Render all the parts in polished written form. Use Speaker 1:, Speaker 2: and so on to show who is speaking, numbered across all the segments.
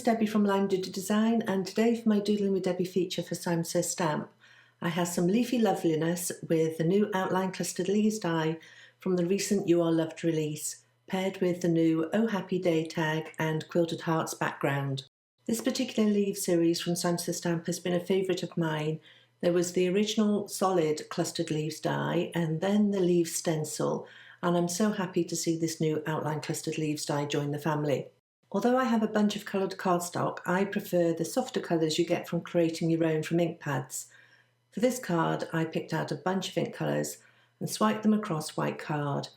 Speaker 1: Debbie from Doodling Design, and today for my Doodling with Debbie feature for Simon Says Stamp, I have some Leafy Loveliness with the new outline clustered leaves die from the recent You Are Loved release, paired with the new Oh Happy Day tag and quilted hearts background. This particular leaf series from Simon Says Stamp has been a favourite of mine. There was the original solid clustered leaves die and then the leaf stencil, and I'm so happy to see this new outline clustered leaves die join the family. Although I have a bunch of coloured cardstock, I prefer the softer colours you get from creating your own from ink pads. For this card, I picked out a bunch of ink colours and swiped them across white card.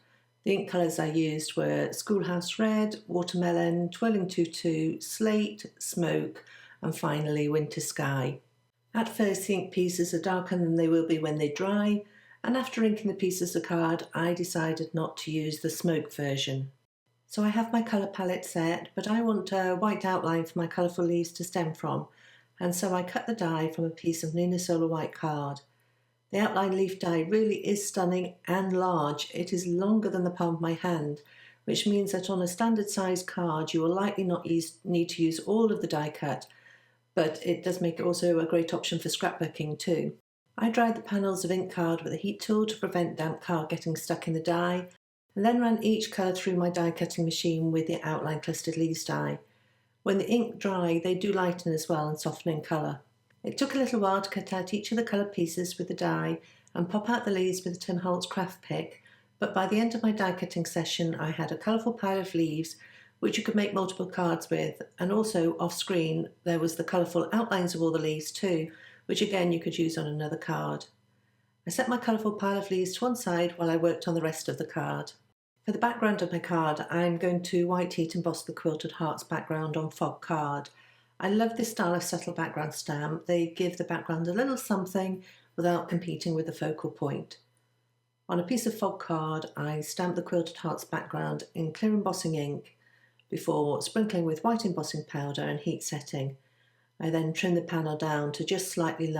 Speaker 1: The ink colours I used were Schoolhouse Red, Watermelon, Twirling Tutu, Slate, Smoke, and finally Winter Sky. At first, the ink pieces are darker than they will be when they dry, and after inking the pieces of card, I decided not to use the Smoke version. So I have my colour palette set, but I want a white outline for my colourful leaves to stem from, and so I cut the die from a piece of Neenah Solar White card. The outline leaf die really is stunning and large. It is longer than the palm of my hand, which means that on a standard size card you will likely not need to use all of the die cut, but it does make it also a great option for scrapbooking too. I dried the panels of ink card with a heat tool to prevent damp card getting stuck in the die, and then ran each colour through my die cutting machine with the outline clustered leaves die. When the ink dry, they do lighten as well and soften in colour. It took a little while to cut out each of the coloured pieces with the die and pop out the leaves with the Tim Holtz craft pick, but by the end of my die cutting session I had a colourful pile of leaves which you could make multiple cards with, and also off screen there was the colourful outlines of all the leaves too, which again you could use on another card. I set my colourful pile of leaves to one side while I worked on the rest of the card. For the background of my card, I'm going to white heat emboss the quilted hearts background on fog card. I love this style of subtle background stamp. They give the background a little something without competing with the focal point. On a piece of fog card, I stamped the quilted hearts background in clear embossing ink before sprinkling with white embossing powder and heat setting. I then trimmed the panel down to just slightly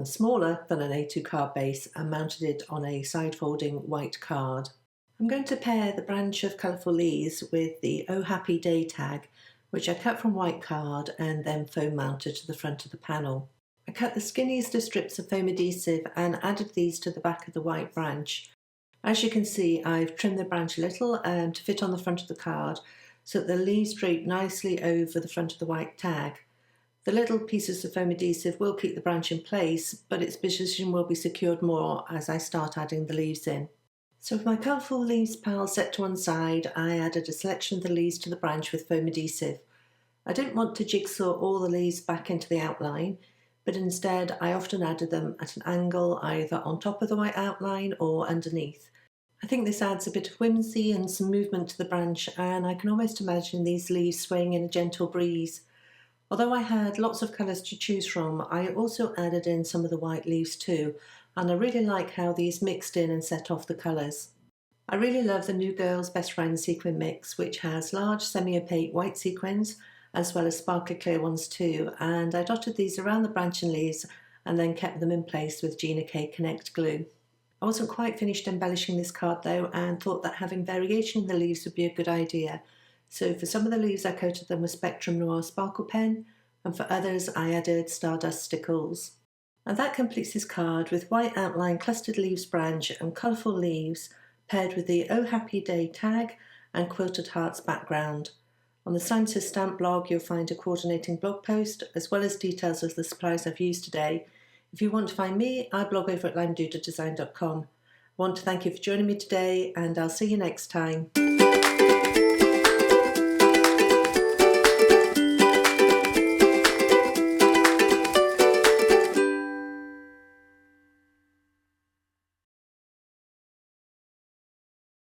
Speaker 1: smaller than an A2 card base and mounted it on a side-folding white card. I'm going to pair the branch of colourful leaves with the Oh Happy Day tag, which I cut from white card and then foam mounted to the front of the panel. I cut the skinniest of strips of foam adhesive and added these to the back of the white branch. As you can see, I've trimmed the branch a little to fit on the front of the card so that the leaves drape nicely over the front of the white tag. The little pieces of foam adhesive will keep the branch in place, but its position will be secured more as I start adding the leaves in. So with my colourful leaves pile set to one side, I added a selection of the leaves to the branch with foam adhesive. I didn't want to jigsaw all the leaves back into the outline, but instead I often added them at an angle either on top of the white outline or underneath. I think this adds a bit of whimsy and some movement to the branch, and I can almost imagine these leaves swaying in a gentle breeze. Although I had lots of colours to choose from, I also added in some of the white leaves too, and I really like how these mixed in and set off the colours. I really love the New Girl's Best Friend sequin mix, which has large semi-opaque white sequins as well as sparkly clear ones too, and I dotted these around the branch and leaves and then kept them in place with Gina K Connect glue. I wasn't quite finished embellishing this card though, and thought that having variation in the leaves would be a good idea. So for some of the leaves I coated them with Spectrum Noir Sparkle Pen, and for others I added Stardust Stickles. And that completes this card with white outline clustered leaves branch and colourful leaves paired with the Oh Happy Day tag and quilted hearts background. On the Simon Says Stamp blog you'll find a coordinating blog post as well as details of the supplies I've used today. If you want to find me, I blog over at limedoodledesign.com. I want to thank you for joining me today, and I'll see you next time.